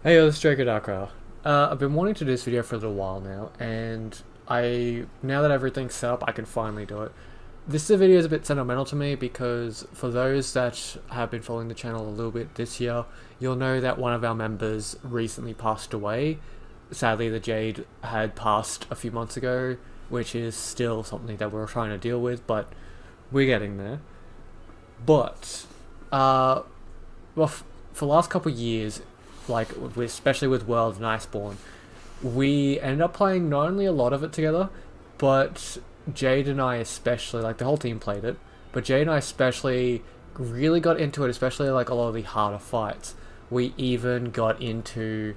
Hey, this is Jacob Darkra. I've been wanting to do this video for a little while now, and now that everything's set up, I can finally do it. This video is a bit sentimental to me because for those that have been following the channel a little bit this year, you'll know that one of our members recently passed away. Sadly, the Jade had passed a few months ago, which is still something that we're trying to deal with, but we're getting there. But, uh, for the last couple of years, especially with World and Iceborne, we ended up playing not only a lot of it together, but Jade and I especially, like the whole team played it, but Jade and I especially really got into it, especially like a lot of the harder fights. We even got into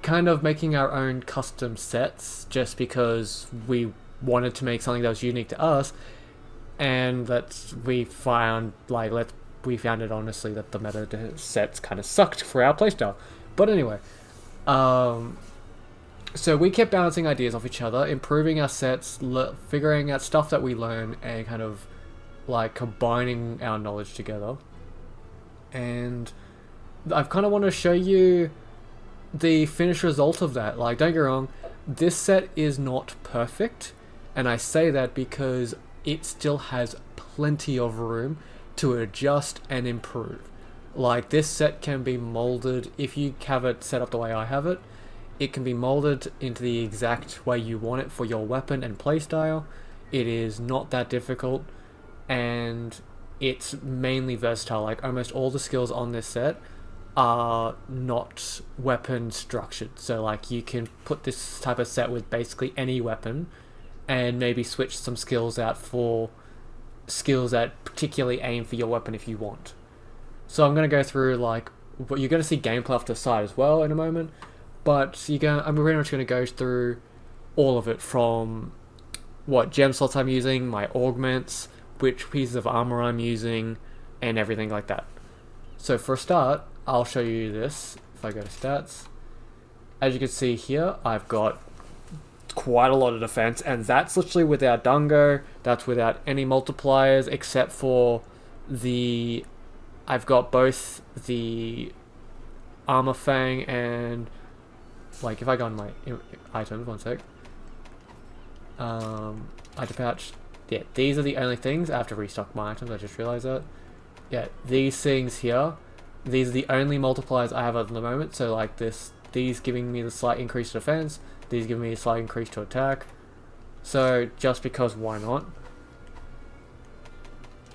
kind of making our own custom sets just because we wanted to make something that was unique to us, and that we found it honestly that the meta sets kind of sucked for our playstyle. But anyway, um, so we kept bouncing ideas off each other, improving our sets, figuring out stuff that we learn, and kind of like combining our knowledge together. And I kind of want to show you the finished result of that. Like, don't get wrong, this set is not perfect, and I say that because it still has plenty of room to adjust and improve. Like, this set can be molded if you have it set up the way I have it. It can be molded into the exact way you want it for your weapon and playstyle. It is not that difficult, and it's mainly versatile. Like, almost all the skills on this set are not weapon structured. So, like, you can put this type of set with basically any weapon and maybe switch some skills out for skills that particularly aim for your weapon if you want. So I'm going to go through, like, what you're going to see gameplay off the side as well in a moment, but I'm pretty much going to go through all of it, from what gem slots I'm using, my augments, which pieces of armor I'm using, and everything like that. So for a start, I'll show you this. If I go to stats, as you can see here, I've got quite a lot of defense, and that's literally without Dungo. That's without any multipliers except for the I've got both the armor fang and, like, if I go on my items, one sec, item pouch, yeah, these are the only things. I have to restock my items, I just realized that. Yeah, these things here, these are the only multipliers I have at the moment. So like these giving me the slight increase to defense, these giving me a slight increase to attack. So just because, why not?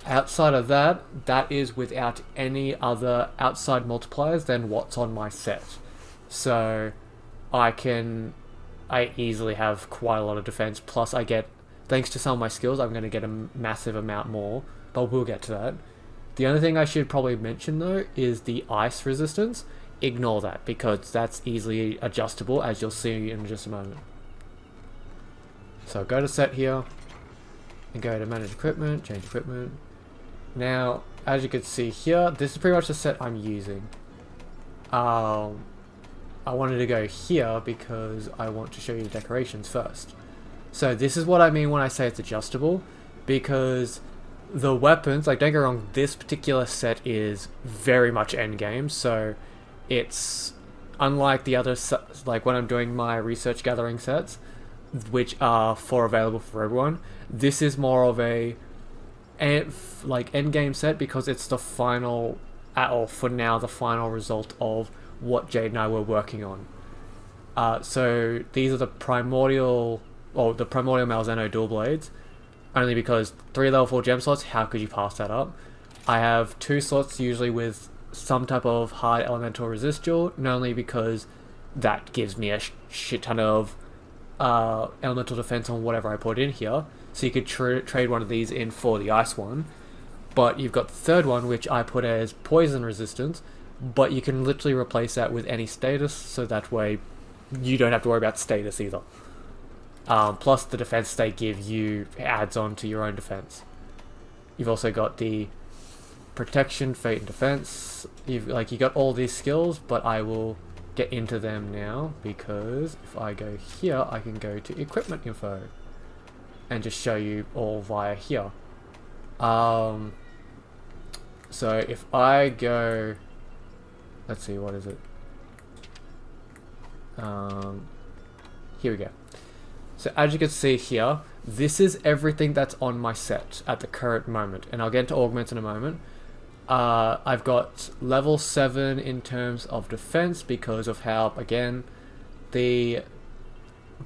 Outside of that, that is without any other outside multipliers than what's on my set. So I easily have quite a lot of defense, plus I get, thanks to some of my skills, I'm going to get a massive amount more, but we'll get to that. The only thing I should probably mention though is the ice resistance. Ignore that because that's easily adjustable, as you'll see in just a moment. So go to set here and go to manage equipment, change equipment. Now, as you can see here, this is pretty much the set I'm using. I wanted to go here because I want to show you the decorations first. So this is what I mean when I say it's adjustable, because the weapons, like, don't get me wrong, this particular set is very much endgame, so it's unlike the other like when I'm doing my research gathering sets, which are available for everyone. This is more of a like end game set because it's the final, or for now, the final result of what Jade and I were working on. So these are the primordial Malzeno dual blades. Only because 3 level 4 gem slots, how could you pass that up? I have 2 slots usually with some type of hard elemental resist duel, not only because that gives me a shit ton of elemental defense on whatever I put in here, so you could trade one of these in for the ice one, but you've got the third one, which I put as poison resistance, but you can literally replace that with any status, so that way you don't have to worry about status either. Plus the defense they give you adds on to your own defense. You've also got the protection, fate, and defense. You got all these skills, but I will get into them now because if I go here, I can go to equipment info and just show you all via here. So if I go, let's see, what is it? Here we go. So as you can see here, this is everything that's on my set at the current moment, and I'll get into augments in a moment. I've got level 7 in terms of defense because of how, again, the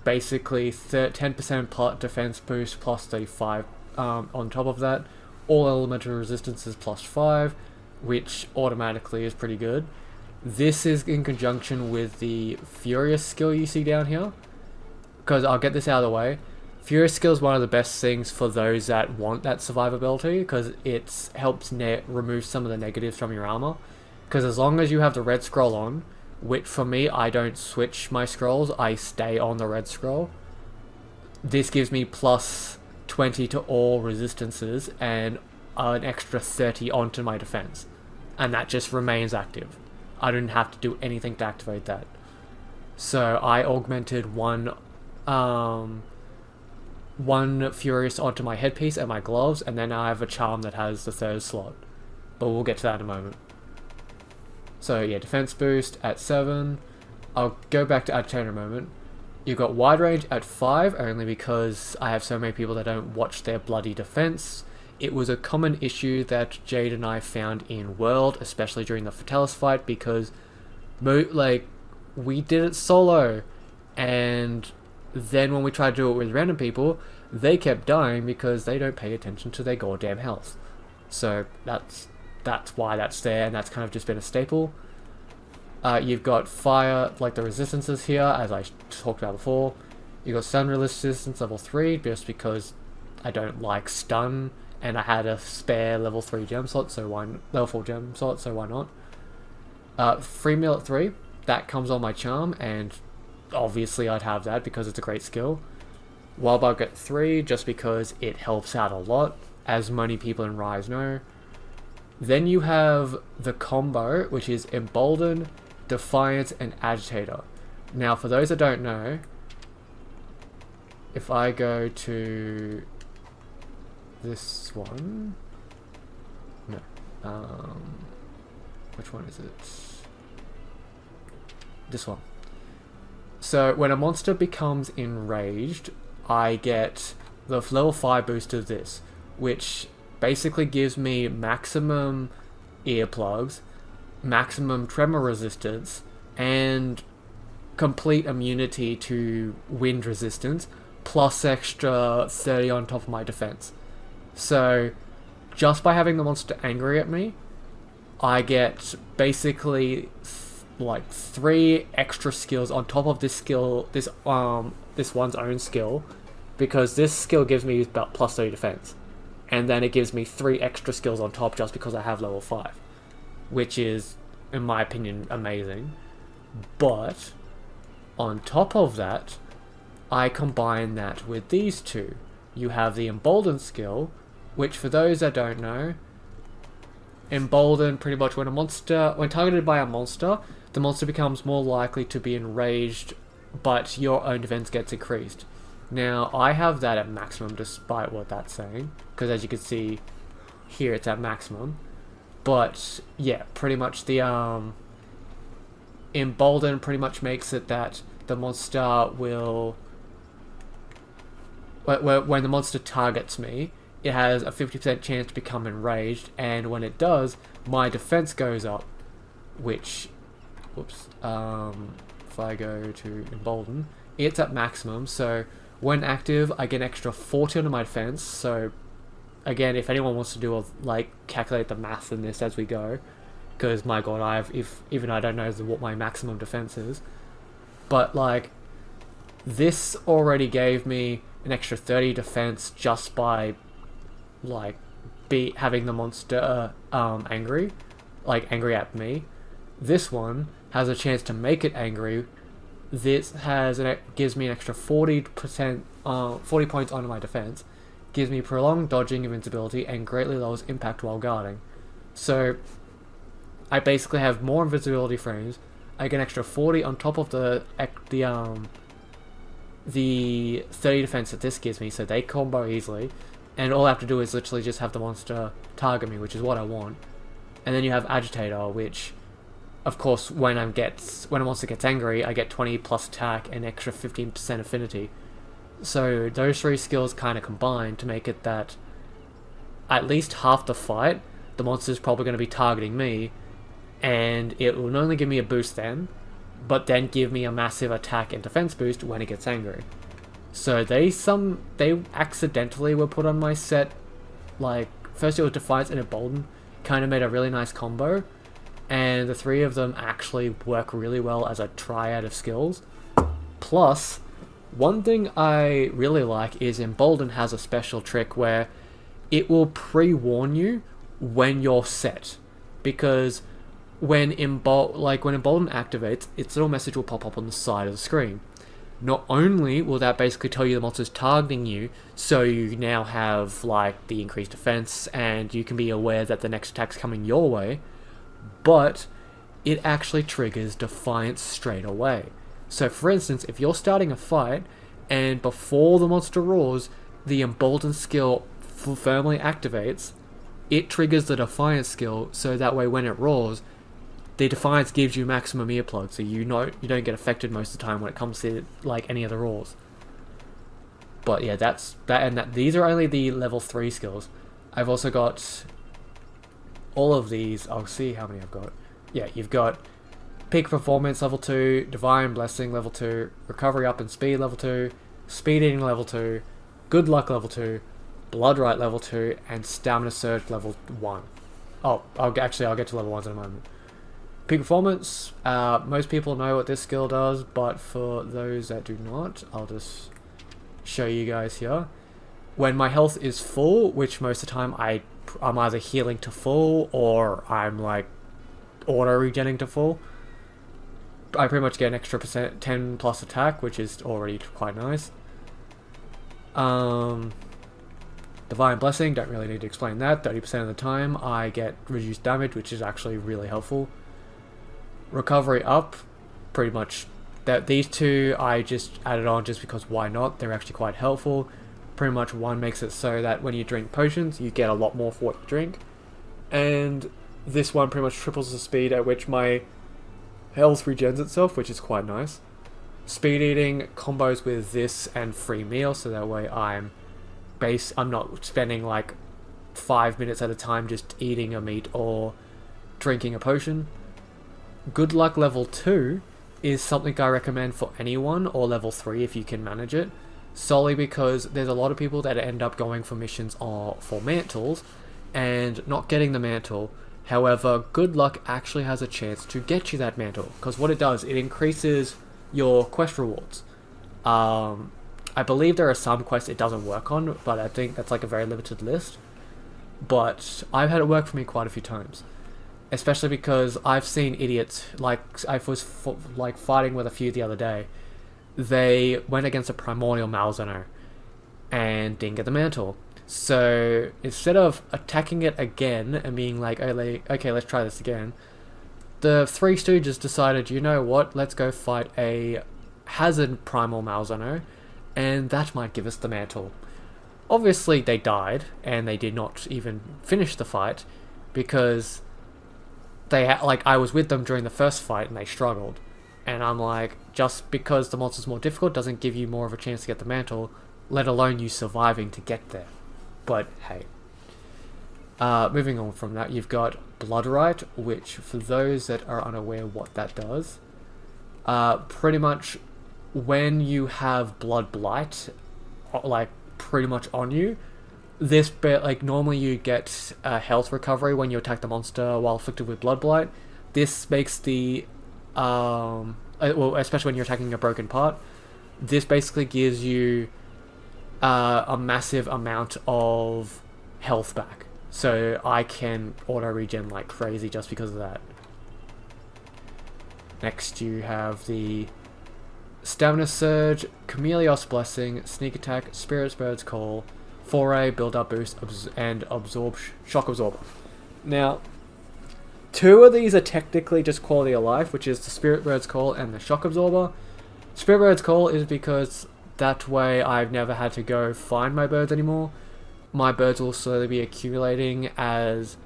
basically 10% defense boost plus 35 on top of that. All elemental resistances plus 5, which automatically is pretty good. This is in conjunction with the Furious skill you see down here, because I'll get this out of the way. Furious skill is one of the best things for those that want that survivability, because it helps remove some of the negatives from your armor. Because as long as you have the red scroll on, which for me, I don't switch my scrolls, I stay on the red scroll. This gives me plus 20 to all resistances and an extra 30 onto my defense. And that just remains active. I didn't have to do anything to activate that. So I augmented one Furious onto my headpiece and my gloves, and then I have a charm that has the 3rd slot. But we'll get to that in a moment. So yeah, defense boost at 7. I'll go back to agitator in a moment. You've got wide range at 5, only because I have so many people that don't watch their bloody defense. It was a common issue that Jade and I found in World, especially during the Fatalis fight, because we did it solo, and then when we tried to do it with random people, they kept dying because they don't pay attention to their goddamn health. So that's why that's there, and that's kind of just been a staple. You've got fire, like the resistances here, as I talked about before. You've got stun resistance level 3, just because I don't like stun, and I had a spare level 3 gem slot, so level 4 gem slot, so why not? Free meal at 3, that comes on my charm, and obviously I'd have that because it's a great skill. Wild Bug at 3, just because it helps out a lot, as many people in Rise know. Then you have the combo, which is Embolden, Defiance, and Agitator. Now, for those that don't know, if I go to this one, no, which one is it? This one. So when a monster becomes enraged, I get the level 5 boost of this, which basically gives me maximum earplugs, maximum tremor resistance, and complete immunity to wind resistance, plus extra 30 on top of my defense. So just by having the monster angry at me, I get basically like 3 extra skills on top of this skill, this one's own skill, because this skill gives me about plus 30 defense, and then it gives me 3 extra skills on top just because I have level 5, which is, in my opinion, amazing. But on top of that, I combine that with these two. You have the Embolden skill, which for those that don't know, Embolden pretty much when targeted by a monster, the monster becomes more likely to be enraged, but your own defense gets increased. Now, I have that at maximum despite what that's saying, because as you can see here, it's at maximum. But yeah, pretty much the Embolden pretty much makes it that the monster will, when the monster targets me, it has a 50% chance to become enraged, and when it does, my defense goes up, which, whoops, if I go to Embolden, it's at maximum, so when active, I get an extra 40 on my defense. So again, if anyone wants to do calculate the math in this as we go, because my god, even I don't know what my maximum defense is, but like this already gave me an extra 30 defense just by having the monster angry at me. This one has a chance to make it angry. This gives me an extra 40 points onto my defense, gives me prolonged dodging invincibility, and greatly lowers impact while guarding. So I basically have more invisibility frames. I get an extra 40 on top of the 30 defense that this gives me, so they combo easily. And all I have to do is literally just have the monster target me, which is what I want. And then you have Agitator, which Of course, when a monster gets angry, I get 20 plus attack and extra 15% affinity. So those three skills kind of combine to make it that at least half the fight, the monster's probably going to be targeting me, and it will not only give me a boost then, but then give me a massive attack and defense boost when it gets angry. So they accidentally were put on my set, like, first it was Defiance and Embolden, kind of made a really nice combo, and the three of them actually work really well as a triad of skills. Plus, one thing I really like is Embolden has a special trick where it will pre-warn you when you're set, because when Embolden activates, its little message will pop up on the side of the screen. Not only will that basically tell you the monster's targeting you, so you now have like the increased defense and you can be aware that the next attack's coming your way, but it actually triggers Defiance straight away. So for instance, if you're starting a fight and before the monster roars, the Embolden skill firmly activates, it triggers the Defiance skill, so that way when it roars, the Defiance gives you maximum earplug, so you don't get affected most of the time when it comes to like any of the roars. But yeah, these are only the level 3 skills. I've also got all of these. I'll see how many I've got. Yeah, you've got Peak Performance level 2, Divine Blessing level 2, Recovery Up and Speed level 2, Speed Eating level 2, Good Luck level 2, Blood Right level 2, and Stamina Surge level 1. Oh, I'll get to level 1s in a moment. Peak Performance, most people know what this skill does, but for those that do not, I'll just show you guys here. When my health is full, which most of the time I'm either healing to full or I'm like auto-regenning to full, I pretty much get an extra 10 plus attack, which is already quite nice. Divine Blessing, don't really need to explain that. 30% of the time I get reduced damage, which is actually really helpful. Recovery Up, pretty much these two I just added on just because why not, they're actually quite helpful. Pretty much one makes it so that when you drink potions you get a lot more for what you drink, and this one pretty much triples the speed at which my health regens itself, which is quite nice. Speed Eating combos with this and free meal, so that way I'm not spending like 5 minutes at a time just eating a meat or drinking a potion. Good Luck level 2 is something I recommend for anyone, or level 3 if you can manage it, solely because there's a lot of people that end up going for missions for mantles and not getting the mantle. However, Good Luck actually has a chance to get you that mantle, because what it does, it increases your quest rewards. I believe there are some quests it doesn't work on, but I think that's like a very limited list. But I've had it work for me quite a few times. Especially because I've seen idiots, like I was fighting with a few the other day. They went against a Primordial Malzeno and didn't get the mantle. So instead of attacking it again and being like, okay, let's try this again, the Three Stooges decided, you know what, let's go fight a Hazard Primal Malzeno, and that might give us the mantle. Obviously they died, and they did not even finish the fight, because I was with them during the first fight and they struggled. And I'm like, just because the monster's more difficult doesn't give you more of a chance to get the mantle, let alone you surviving to get there. But hey. Moving on from that, you've got Blood Right, which for those that are unaware what that does, pretty much when you have Blood Blight, like pretty much on you, this bit, like normally you get health recovery when you attack the monster while afflicted with Blood Blight. This makes the, well, especially when you're attacking a broken part, this basically gives you a massive amount of health back. So I can auto-regen like crazy just because of that. Next you have the Stamina Surge, Chameleos Blessing, Sneak Attack, Spirit's Bird's Call, Foray, Build Up Boost, and Shock Absorber. Now, two of these are technically just quality of life, which is the Spirit Bird's Call and the Shock Absorber. Spirit Bird's Call is because that way I've never had to go find my birds anymore. My birds will slowly be accumulating as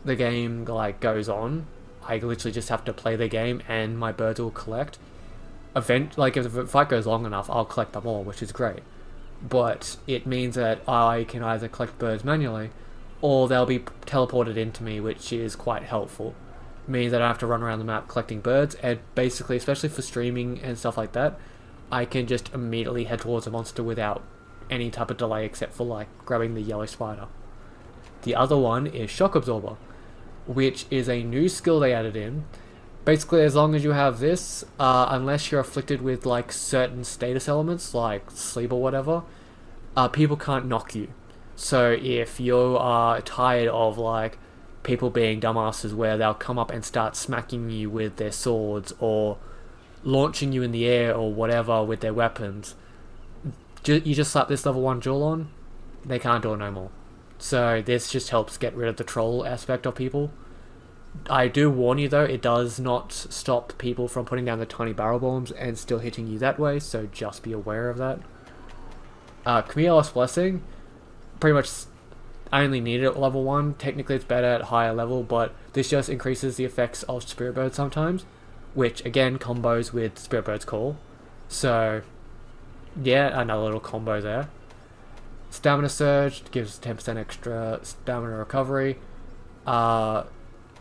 the game like goes on. I literally just have to play the game and my birds will collect. Like if the fight goes long enough, I'll collect them all, which is great. But it means that I can either collect birds manually, or they'll be teleported into me, which is quite helpful. It means that I don't have to run around the map collecting birds, and basically, especially for streaming and stuff like that, I can just immediately head towards a monster without any type of delay except for like grabbing the yellow spider. The other one is Shock Absorber, which is a new skill they added in. Basically, as long as you have this, unless you're afflicted with like certain status elements like sleep or whatever, people can't knock you. So if you are tired of like people being dumbasses where they'll come up and start smacking you with their swords or launching you in the air or whatever with their weapons, you just slap this level 1 jewel on, they can't do it no more. So this just helps get rid of the troll aspect of people. I do warn you though, it does not stop people from putting down the tiny barrel bombs and still hitting you that way, so just be aware of that. Camille's Blessing, pretty much I only need it at level 1. Technically it's better at higher level, but this just increases the effects of Spirit Bird sometimes, which again combos with Spirit Bird's Call. So yeah, another little combo there. Stamina Surge gives 10% extra stamina recovery.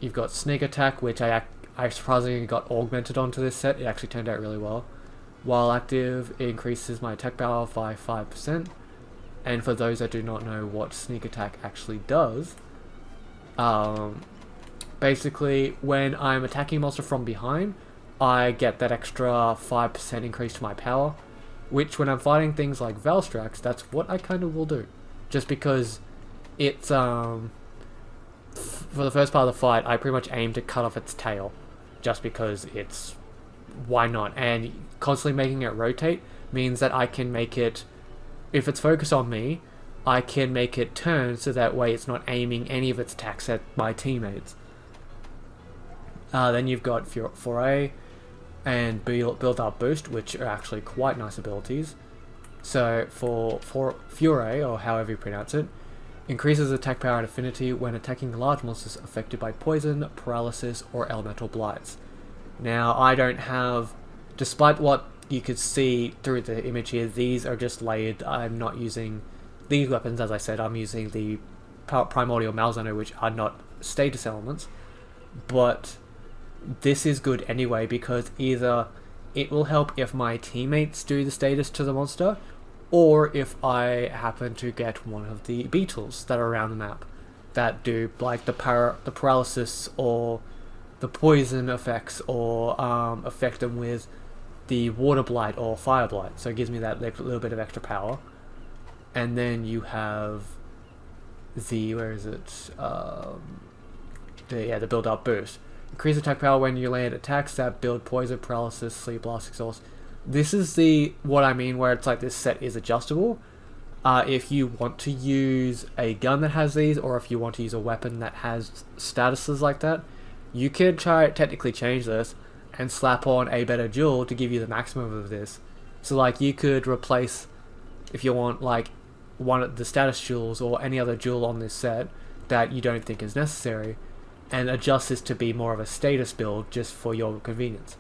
You've got Sneak Attack, which I surprisingly got augmented onto this set. It actually turned out really well. While active, it increases my attack power by 5%. And for those that do not know what Sneak Attack actually does, basically when I'm attacking a monster from behind, I get that extra 5% increase to my power, which when I'm fighting things like Valstrax, that's what I kind of will do. Just because it's, for the first part of the fight, I pretty much aim to cut off its tail, just because it's, why not? And constantly making it rotate means that I can make it, if it's focused on me, I can make it turn so that way it's not aiming any of its attacks at my teammates. Then you've got Foray and Build Up Boost, which are actually quite nice abilities. So for Furay, or however you pronounce it, increases attack power and affinity when attacking large monsters affected by poison, paralysis, or elemental blights. Now, I don't have, despite what you could see through the image here, these are just layered. I'm not using these weapons, as I said, I'm using the Primordial Malzeno, which are not status elements, but this is good anyway, because either it will help if my teammates do the status to the monster, or if I happen to get one of the beetles that are around the map that do like the paralysis or the poison effects, or affect them with the water blight or fire blight. So it gives me that little bit of extra power. And then you have the, where is it? The build up boost. Increase attack power when you land attacks that build poison, paralysis, sleep, blast, exhaust. This is what I mean, where it's like this set is adjustable. If you want to use a gun that has these, or if you want to use a weapon that has statuses like that, you could technically change this and slap on a better jewel to give you the maximum of this. So like you could replace, if you want like one of the status jewels or any other jewel on this set that you don't think is necessary, and adjust this to be more of a status build just for your convenience.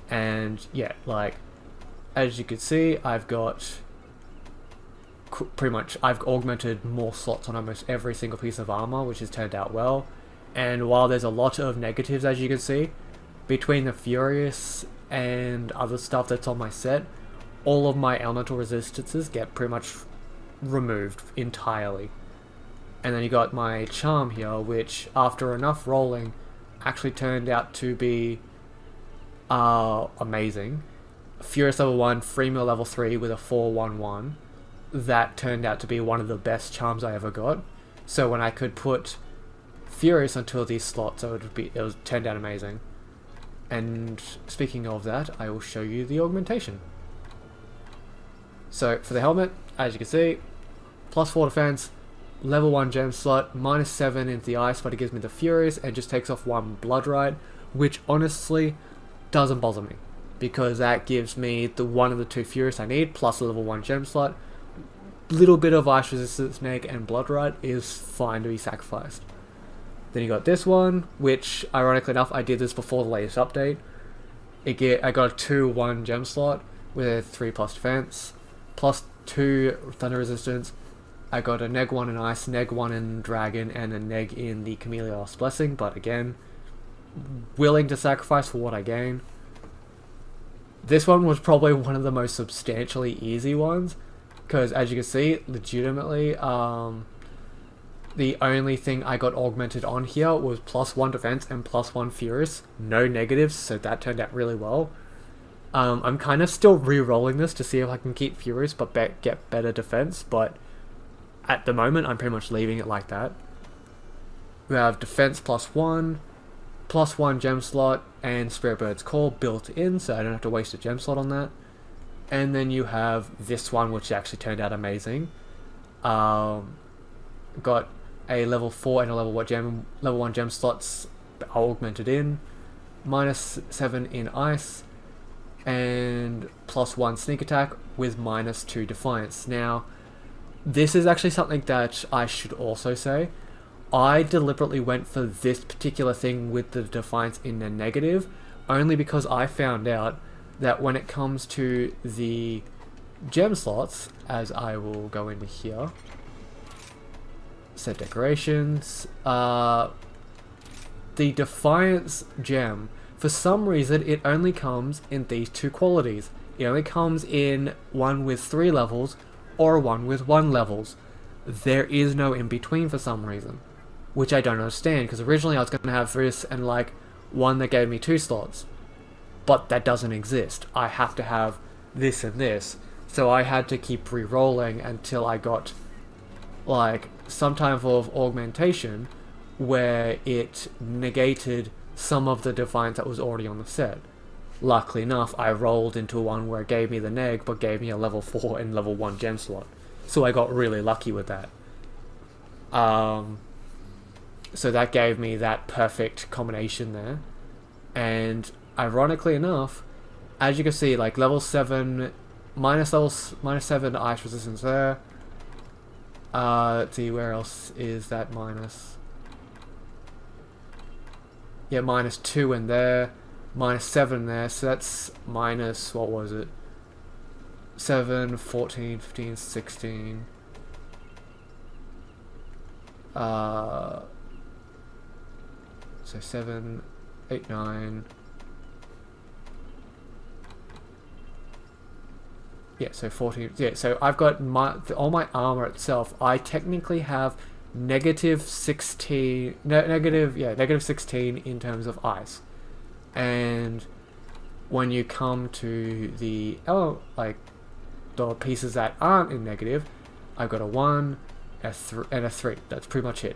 And yeah, like as you can see, I've got I've augmented more slots on almost every single piece of armor, which has turned out well. And while there's a lot of negatives, as you can see, between the Furious and other stuff that's on my set, all of my elemental resistances get pretty much removed entirely. And then you got my Charm here, which after enough rolling actually turned out to be amazing. Furious level 1, Freemill level 3 with a 411. That turned out to be one of the best charms I ever got. So when I could put Furious onto these slots, it turned out amazing. And speaking of that, I will show you the augmentation. So for the helmet, as you can see, +4 defense, level 1 gem slot, -7 into the ice, but it gives me the Furious and just takes off 1 blood right, which honestly doesn't bother me, because that gives me the one of the 2 Furious I need, plus a level 1 gem slot. Little bit of ice resistance snake and blood right is fine to be sacrificed. Then you got this one, which ironically enough, I did this before the latest update. I got a 2/1 gem slot with 3+ defense, plus 2 thunder resistance. I got a neg 1 in ice, neg 1 in dragon, and a neg in the Chameleon's blessing, but again, willing to sacrifice for what I gain. This one was probably one of the most substantially easy ones, because as you can see, legitimately, the only thing I got augmented on here was +1 defense and +1 furious, no negatives, so that turned out really well. I'm kind of still re-rolling this to see if I can keep furious but get better defense, but at the moment I'm pretty much leaving it like that. We have defense +1, +1 gem slot, and Spirit Bird's Call built in, so I don't have to waste a gem slot on that. And then you have this one, which actually turned out amazing. Got a level 4 and a level 1 gem slots augmented in, -7 in ice, and +1 sneak attack with -2 defiance. Now, this is actually something that I should also say. I deliberately went for this particular thing with the defiance in the negative, only because I found out that when it comes to the gem slots, as I will go into here, set decorations, the defiance gem, for some reason it only comes in these 2 qualities. It only comes in one with 3 levels or one with 1 levels. There is no in between for some reason, which I don't understand, because originally I was going to have this and like one that gave me 2 slots, but that doesn't exist. I have to have this and this, so I had to keep re-rolling until I got like some type of augmentation where it negated some of the defiance that was already on the set. Luckily enough, I rolled into one where it gave me the neg, but gave me a level 4 and level 1 gem slot, so I got really lucky with that. So that gave me that perfect combination there. And ironically enough, as you can see, like level 7, -7 ice resistance there. Let's see, where else is that minus? Yeah, -2 in there, -7 there, so that's minus, what was it? 7, 14, 15, 16. So 7, 8, 9. Yeah, so 14. Yeah, so I've got all my armor itself. I technically have -16. -16 in terms of ice. And when you come to the the pieces that aren't in negative, I've got a 1, a 3, and a 3. That's pretty much it.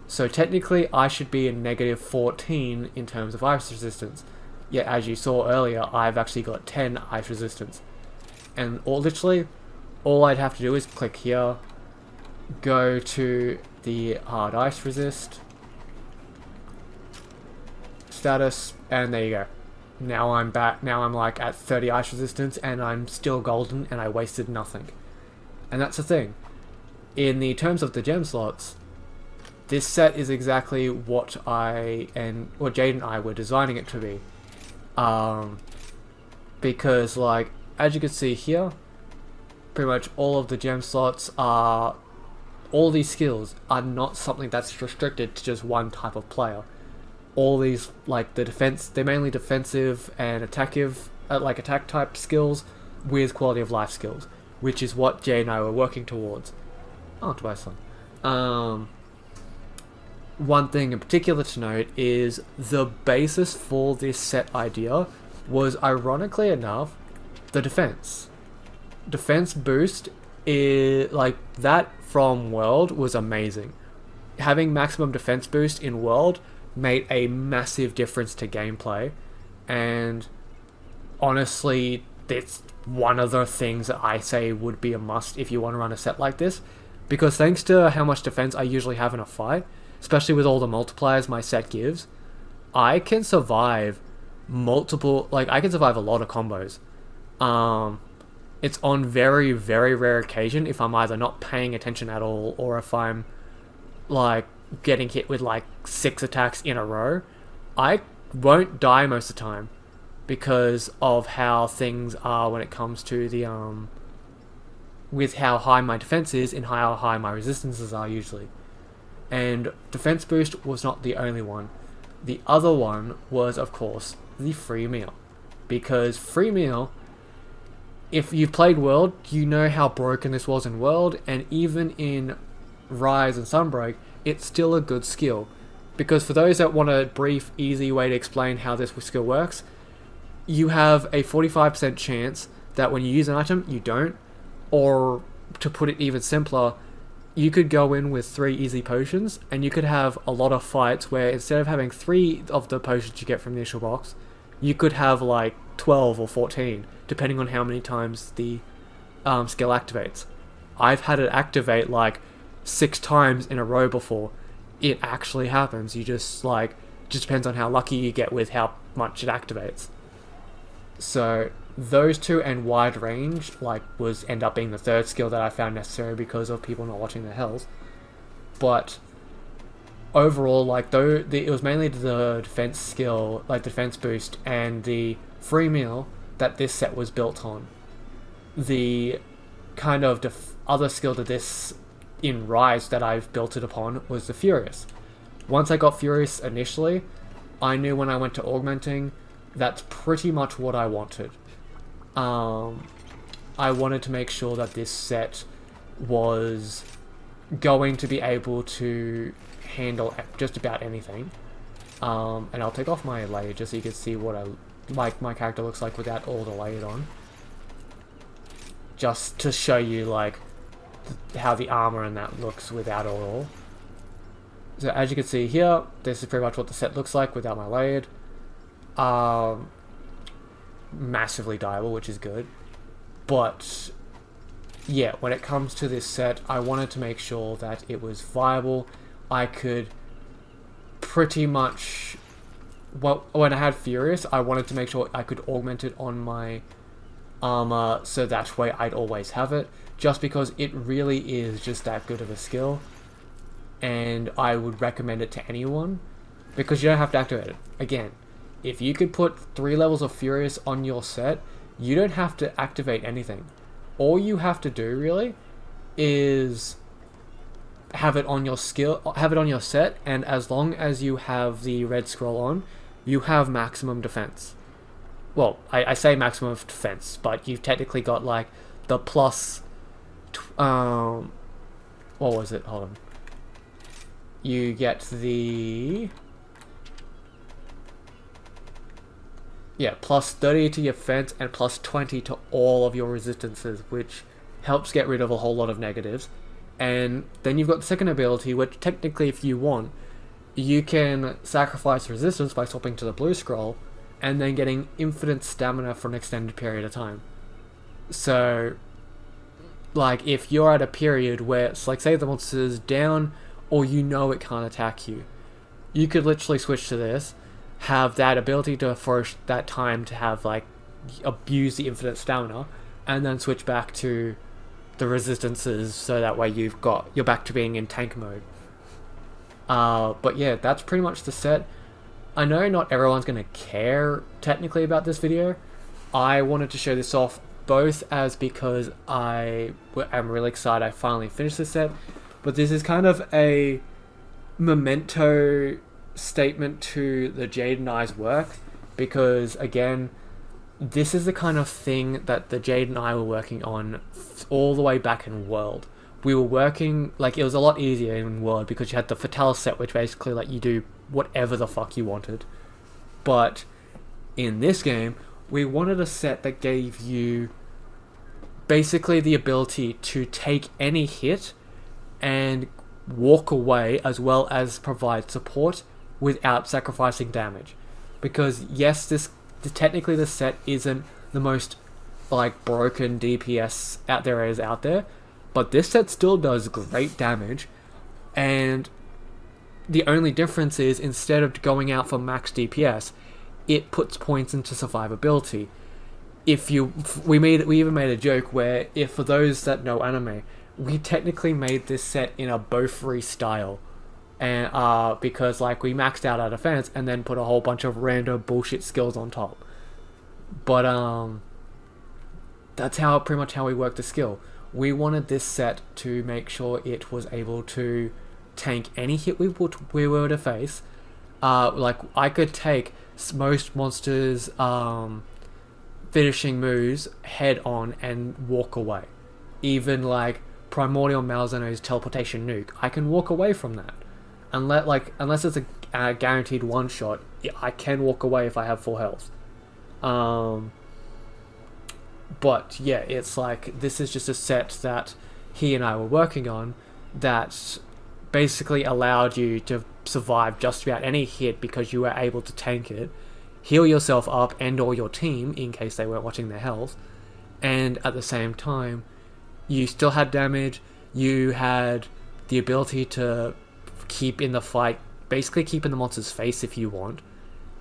So technically, I should be in -14 in terms of ice resistance. Yet, as you saw earlier, I've actually got 10 ice resistance. And literally, all I'd have to do is click here, go to the hard ice resist, status, and there you go. Now I'm back. Now I'm like at 30 ice resistance, and I'm still golden, and I wasted nothing. And that's the thing. In the terms of the gem slots, this set is exactly what Jade and I were designing it to be. Because like, as you can see here, pretty much all of the gem slots are, all these skills are not something that's restricted to just one type of player. All these, like the defense, they're mainly defensive and attack type skills with quality of life skills, which is what Jade and I were working towards. Oh, Tobias son. One thing in particular to note is the basis for this set idea was, ironically enough, the defense. Defense boost is like that from World was amazing. Having maximum defense boost in World made a massive difference to gameplay, and honestly, it's one of the things that I say would be a must if you want to run a set like this, because thanks to how much defense I usually have in a fight, especially with all the multipliers my set gives, I can survive I can survive a lot of combos. It's on very, very rare occasion if I'm either not paying attention at all, or if I'm like getting hit with like 6 attacks in a row, I won't die most of the time because of how things are when it comes to the with how high my defense is and how high my resistances are usually. And defense boost was not the only one. The other one was, of course, the free meal. Because free meal, if you've played World, you know how broken this was in World, and even in Rise and Sunbreak, it's still a good skill. Because for those that want a brief, easy way to explain how this skill works, you have a 45% chance that when you use an item, you don't. Or, to put it even simpler, you could go in with 3 easy potions, and you could have a lot of fights where instead of having 3 of the potions you get from the initial box, you could have like 12 or 14, depending on how many times the skill activates. I've had it activate like 6 times in a row before. It actually happens. You just depends on how lucky you get with how much it activates. So those two and wide range was end up being the third skill that I found necessary because of people not watching their health. But overall, it was mainly the defense skill, defense boost, and the free meal that this set was built on. The kind of other skill to this in Rise that I've built it upon was the Furious. Once I got Furious initially, I knew when I went to augmenting, that's pretty much what I wanted. I wanted to make sure that this set was going to be able to handle just about anything. And I'll take off my layer just so you can see what my character looks like without all the layered on. Just to show you how the armor and that looks without it all. So as you can see here, this is pretty much what the set looks like without my layered. Massively dieable, which is good. But yeah, when it comes to this set, I wanted to make sure that it was viable. I could pretty much, when I had Furious, I wanted to make sure I could augment it on my armor so that way I'd always have it, just because it really is just that good of a skill, and I would recommend it to anyone because you don't have to activate it. Again, if you could put 3 levels of Furious on your set, you don't have to activate anything. All you have to do really is have it on your set, and as long as you have the red scroll on, you have maximum defense. Well, I say maximum defense, but you've technically got the plus. What was it? Hold on. You get the. Yeah, plus 30 to your defense and plus 20 to all of your resistances, which helps get rid of a whole lot of negatives. And then you've got the second ability, which technically, if you want, you can sacrifice resistance by swapping to the blue scroll, and then getting infinite stamina for an extended period of time. So, if you're at a period where it's say the monster's down, or it can't attack you, you could literally switch to this, have that ability to force that time to have abuse the infinite stamina, and then switch back to the resistances, so that way you're back to being in tank mode. But yeah, that's pretty much the set. I know not everyone's going to care technically about this video. I wanted to show this off both as because I am really excited I finally finished this set, but this is kind of a memento statement to the Jade and I's work, because again, this is the kind of thing that the Jade and I were working on all the way back in World. We were working, it was a lot easier in World because you had the Fatale set, which basically you do whatever the fuck you wanted. But in this game, we wanted a set that gave you basically the ability to take any hit and walk away, as well as provide support without sacrificing damage. Because yes, technically the set isn't the most broken DPS out there, but this set still does great damage, and the only difference is instead of going out for max DPS, it puts points into survivability. We even made a joke where, for those that know anime, we technically made this set in a Bofuri style, and because like we maxed out our defense and then put a whole bunch of random bullshit skills on top. But that's how pretty much how we worked the skill. We wanted this set to make sure it was able to tank any hit we were to face. Like I could take most monsters' finishing moves head on and walk away. Even like Primordial Malzeno's teleportation nuke, I can walk away from that. Unless it's a guaranteed one shot, I can walk away if I have full health. But yeah, it's like this is just a set that he and I were working on that basically allowed you to survive just about any hit because you were able to tank it, heal yourself up and or your team in case they weren't watching their health, and at the same time you still had damage, you had the ability to keep in the fight, basically keep in the monster's face if you want,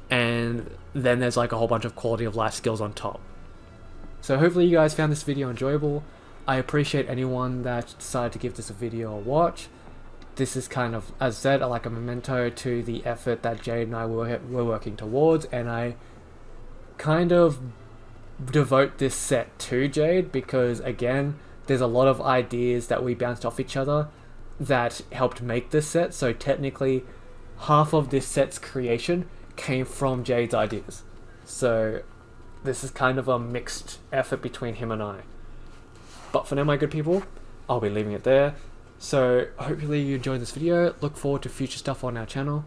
and then there's like a whole bunch of quality of life skills on top. So hopefully you guys found this video enjoyable. I appreciate anyone that decided to give this a video a watch. This is kind of, as I said, like a memento to the effort that Jade and I were working towards, and I kind of devote this set to Jade because, again, there's a lot of ideas that we bounced off each other that helped make this set, so technically half of this set's creation came from Jade's ideas. So this is kind of a mixed effort between him and I. But for now, my good people, I'll be leaving it there. So hopefully you enjoyed this video. Look forward to future stuff on our channel.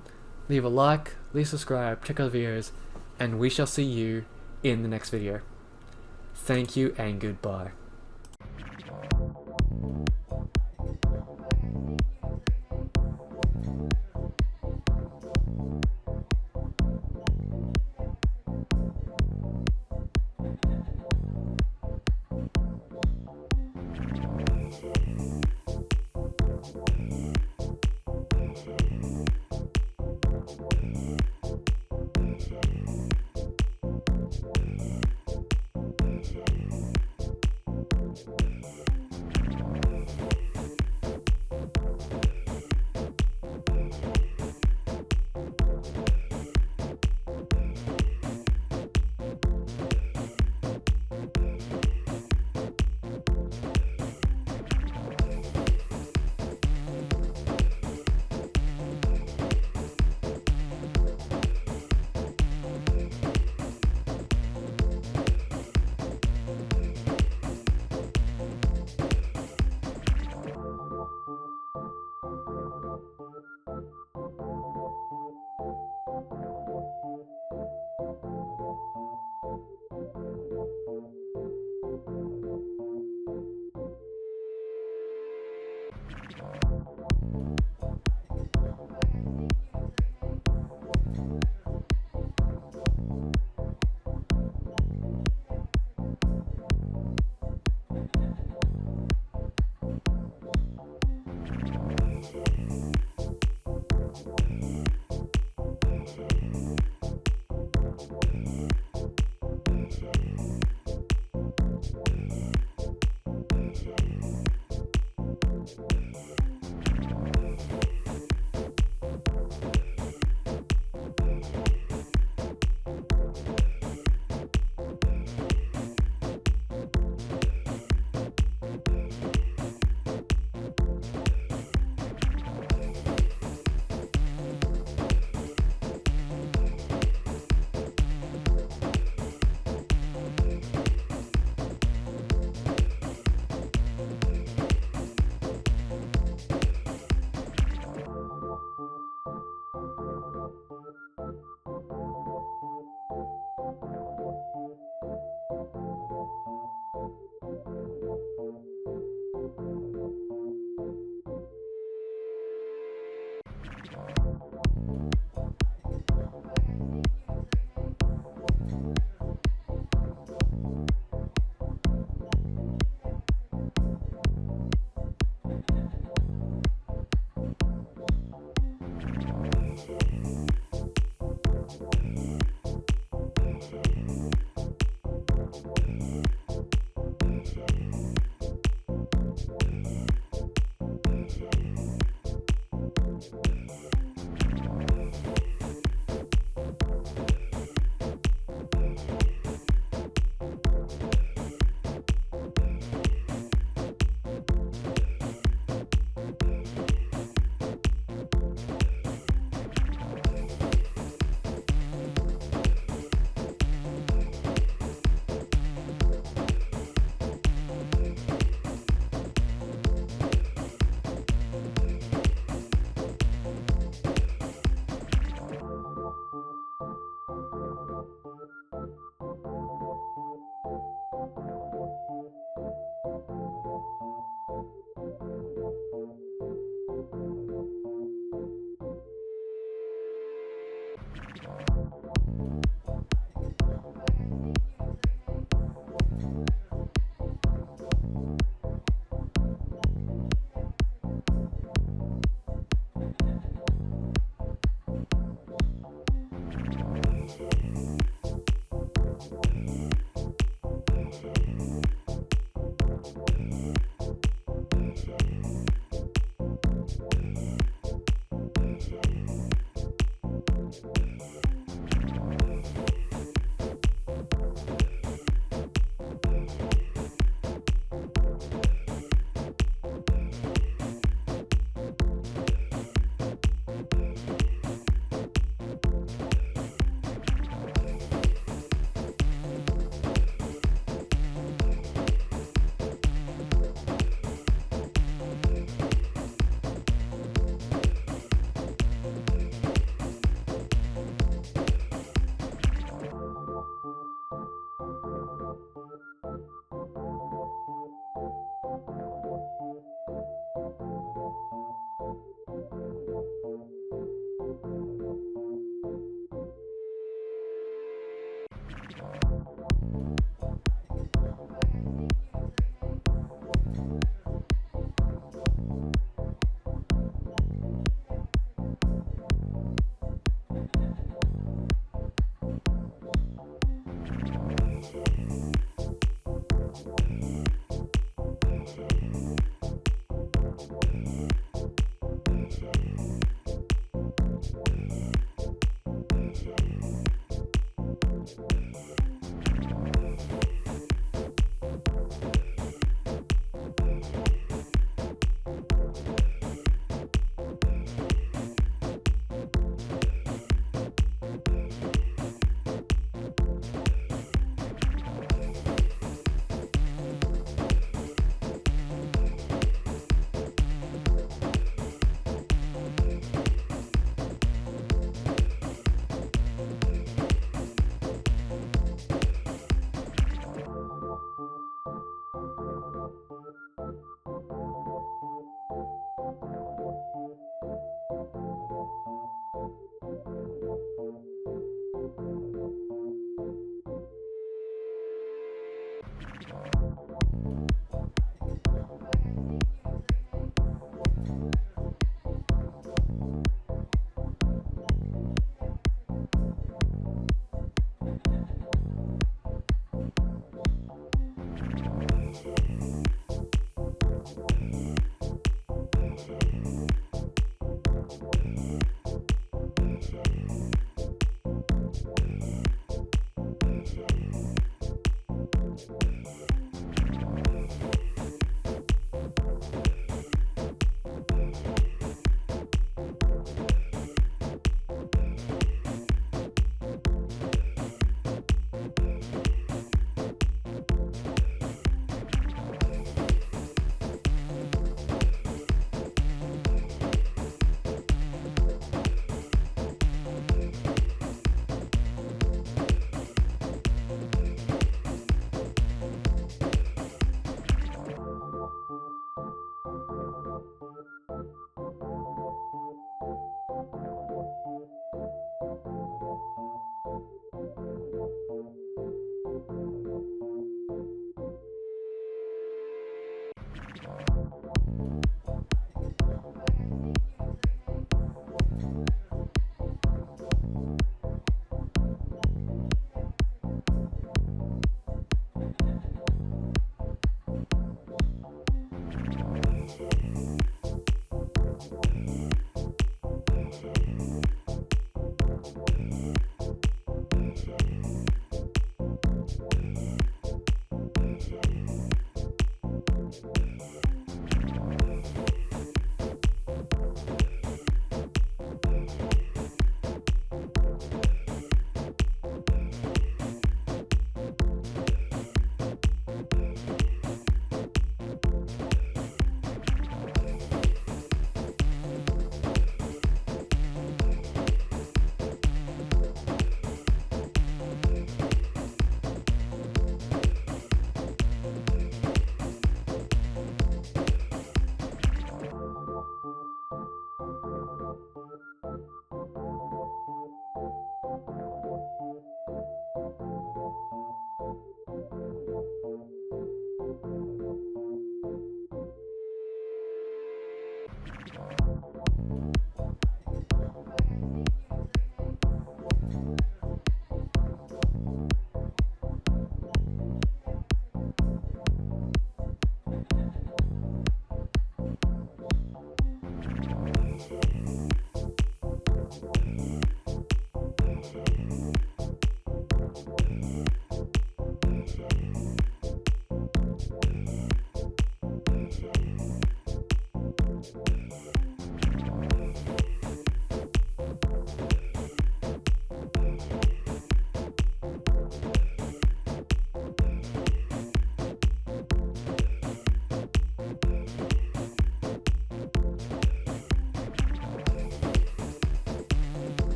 Leave a like, leave a subscribe, check out the videos, and we shall see you in the next video. Thank you and goodbye.